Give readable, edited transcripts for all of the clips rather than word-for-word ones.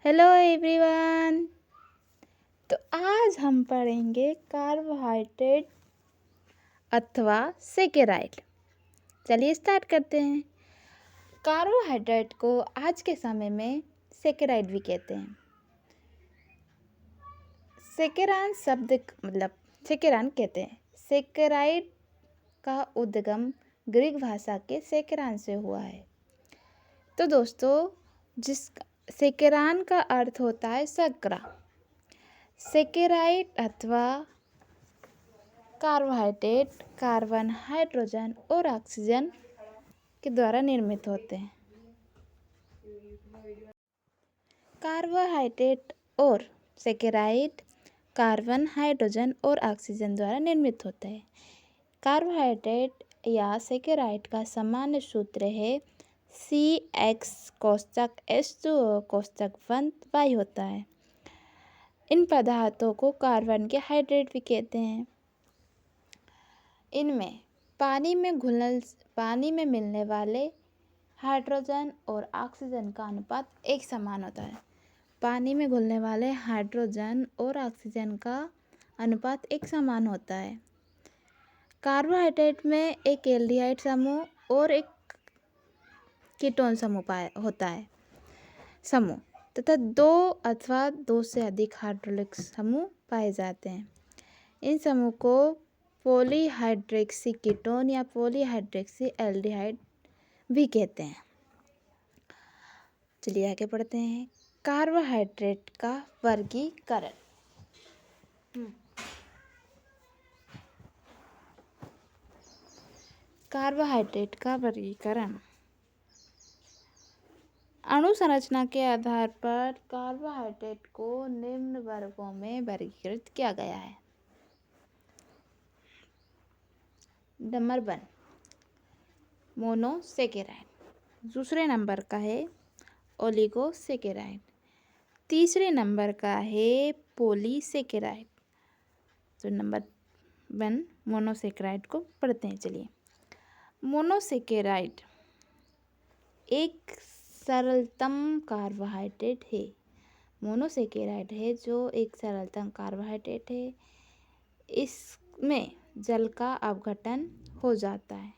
Hello everyone. तो आज हम पढ़ेंगे कार्बोहाइड्रेट अथवा सेकेराइड। चलिए स्टार्ट करते हैं। कार्बोहाइड्रेट को आज के समय में सेकेराइड भी कहते हैं। सेकेरान शब्द सेकेरान कहते हैं। सेकेराइड का उद्गम ग्रीक भाषा के सेकेरान से हुआ है। तो दोस्तों, सेकेरान का अर्थ होता है शर्करा। सेकेराइड अथवा कार्बोहाइड्रेट कार्बन, हाइड्रोजन और ऑक्सीजन के द्वारा निर्मित होते हैं। कार्बोहाइड्रेट और सेकेराइड कार्बन, हाइड्रोजन और ऑक्सीजन द्वारा निर्मित होते हैं। कार्बोहाइड्रेट या सेकेराइड का सामान्य सूत्र है CH*H2O*1Y होता है। इन पदार्थों को कार्बन के हाइड्रेट भी कहते हैं। इनमें पानी में मिलने वाले हाइड्रोजन और ऑक्सीजन का अनुपात एक समान होता है। पानी में घुलने वाले हाइड्रोजन और ऑक्सीजन का अनुपात एक समान होता है। कार्बोहाइड्रेट में एक एल्डिहाइड समूह और एक कीटोन समूह होता है तथा दो अथवा दो से अधिक हाइड्रोलिक समूह पाए जाते हैं। इन समूह को पॉलीहाइड्रोक्सी कीटोन या पॉलीहाइड्रोक्सी एल्डिहाइड भी कहते हैं। चलिए आगे पढ़ते हैं। कार्बोहाइड्रेट का वर्गीकरण। कार्बोहाइड्रेट का वर्गीकरण अणु संरचना के आधार पर कार्बोहाइड्रेट को निम्न वर्गों में वर्गीकृत किया गया है। नंबर 1 मोनोसेकेराइड, दूसरे नंबर का है ओलिगोसेकेराइड, तीसरे नंबर का है पॉलीसेकेराइड। तो नंबर 1 मोनोसेकेराइड को पढ़ते हैं। चलिए, मोनोसेकेराइड एक सरलतम कार्बोहाइड्रेट है। मोनोसेकेराइड है जो एक सरलतम कार्बोहाइड्रेट है। इसमें जल का अपघटन हो जाता है।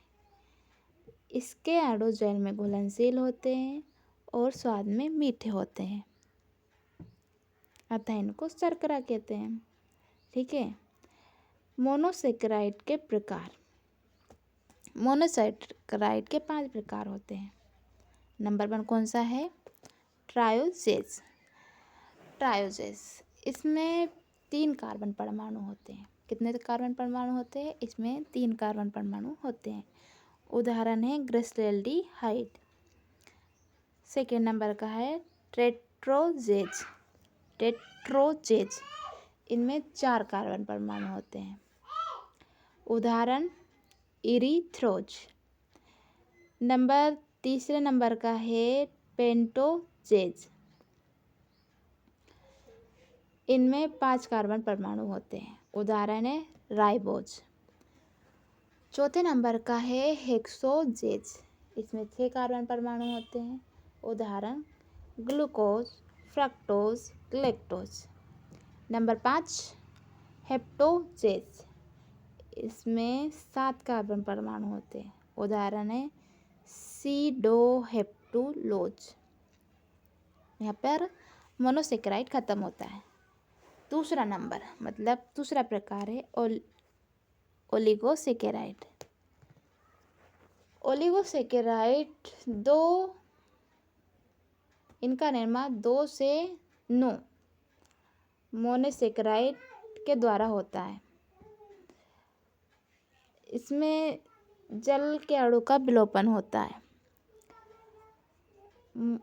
इसके अणु जल में घुलनशील होते हैं और स्वाद में मीठे होते हैं, अतः इनको शर्करा कहते हैं। ठीक है। मोनोसेकेराइड के प्रकार। मोनोसेकेराइड के 5 प्रकार होते हैं। नंबर 1 कौन सा है? ट्रायोजेज। इसमें 3 कार्बन परमाणु होते हैं। कितने कार्बन परमाणु होते हैं? इसमें 3 कार्बन परमाणु होते हैं। उदाहरण है ग्लिसरॉल्डिहाइड। सेकेंड नंबर का है टेट्रोजेज। इनमें 4 कार्बन परमाणु होते हैं। उदाहरण इरीथ्रोज। तीसरे नंबर का है पेंटोजेज। इनमें 5 कार्बन परमाणु होते हैं। उदाहरण है राइबोज। चौथे नंबर का है हेक्सोजेज। इसमें 6 कार्बन परमाणु होते हैं। उदाहरण ग्लूकोज, फ्रक्टोज, गैलेक्टोज। नंबर 5 हेप्टोजेज। इसमें 7 कार्बन परमाणु होते हैं। उदाहरण है सीडोहेप्टुलोज। यहाँ पर मोनोसेकेराइड खत्म होता है। दूसरा प्रकार है ओलिगोसेकेराइड। इनका निर्माण 2 से 9 मोनोसेकेराइड के द्वारा होता है। इसमें जल के अणु का विलोपन होता है।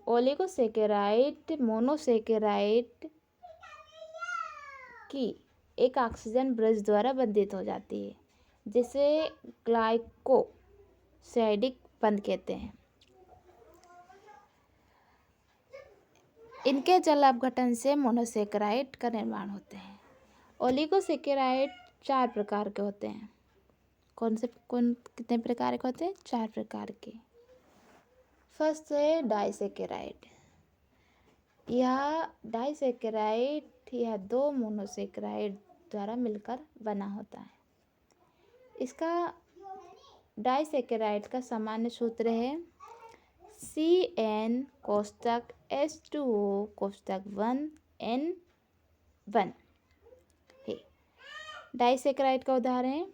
ओलिगोसेकेराइड मोनोसेकेराइड की एक ऑक्सीजन ब्रिज द्वारा बंधित हो जाती है, जिसे ग्लाइकोसाइडिक बंध कहते हैं। इनके जल अपघटन से मोनोसेकेराइड का निर्माण होते हैं। ओलिगोसेकेराइड 4 प्रकार के होते हैं। कितने प्रकार के होते हैं? 4 प्रकार के। फर्स्ट है डाइसेकेराइड। यह डाइसेकेराइड यह 2 मोनोसेकेराइड द्वारा मिलकर बना होता है। इसका डाइसेकेराइड का सामान्य सूत्र है CN कोष्टक H2O कोष्टक 1N1 है। डाइसेकेराइड का उदाहरण है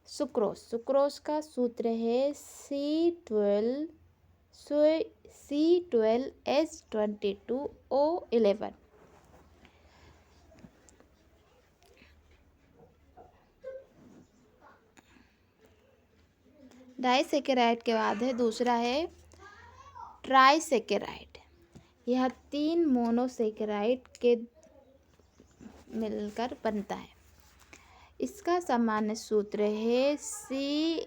सुक्रोज। सुक्रोज का सूत्र है C12H22O11। डाइसेकेराइड के बाद है दूसरा है ट्राइसेकेराइड। यह 3 मोनोसेकेराइड के मिलकर बनता है। इसका सामान्य सूत्र है CN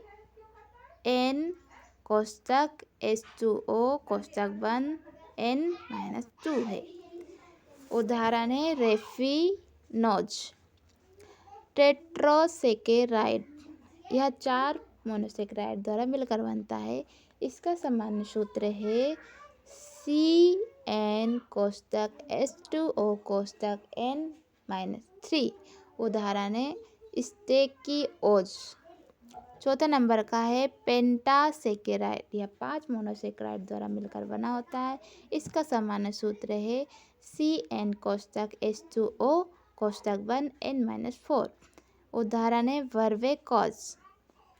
कोष्टक H2O कोष्टक 1N-2 है। उदाहरण है रेफिनोज। टेट्रासेकेराइड यह 4 मोनोसेकेराइड द्वारा मिलकर बनता है। इसका सामान्य सूत्र है CN कोष्टक H2O कोष्टक N-3। उदाहरण है स्टेकिओज। चौथा नंबर का है पेंटासेकेराइड। यह 5 मोनोसेकेराइड द्वारा मिलकर बना होता है। इसका सामान्य सूत्र है CN कोष्टक H2O कोष्टक 1N-4। उदाहरण है वर्वेकॉज।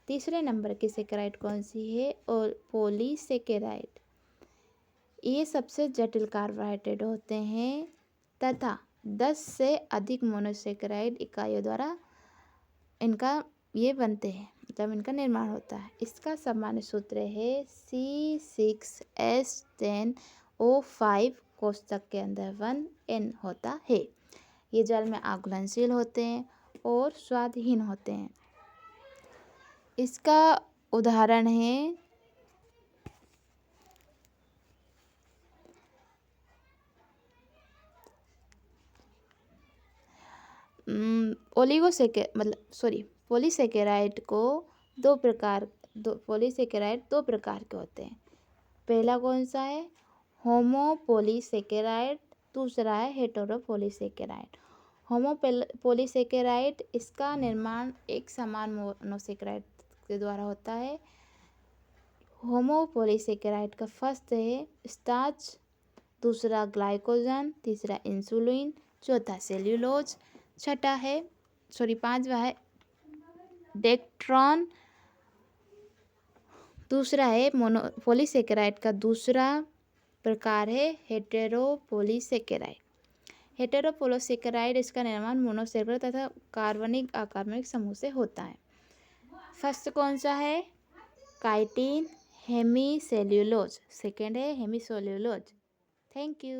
तीसरे नंबर की सेकेराइड कौन सी है और पॉलीसेकेराइड। ये सबसे जटिल कार्बोहाइड्रेट होते हैं तथा 10 से अधिक मोनोसेकेराइड इकाइयों द्वारा इनका ये बनते हैं, मतलब इनका निर्माण होता है। इसका सामान्य सूत्र है C6H10O5 कोष्टक के अंदर 1N होता है। ये जल में आघुलनशील होते हैं और स्वादहीन होते हैं। इसका उदाहरण है पॉलीसेकेराइड दो प्रकार के होते हैं। पहला कौन सा है होमोपॉलीसेकेराइड, दूसरा है हेटेरोपॉलीसेकेराइड। होमोपॉलीसेकेराइड इसका निर्माण एक समान मोनोसेकेराइड के द्वारा होता है। होमोपॉलीसेकेराइड का फर्स्ट है स्टार्च, दूसरा ग्लाइकोजन, तीसरा इंसुलिन, चौथा सेल्यूलोज, पांचवा है डेक्ट्रॉन। दूसरा है पॉलीसेकेराइड का दूसरा प्रकार है हेटेरोपॉलीसेकेराइड। हेटेरोपॉलीसेकेराइड इसका निर्माण मोनोसेकेराइड तथा कार्बनिक अकार्बनिक समूह से होता है। फर्स्ट कौन सा है काइटिन हेमीसेल्यूलोज, सेकेंड है हेमीसेल्यूलोज। Thank you.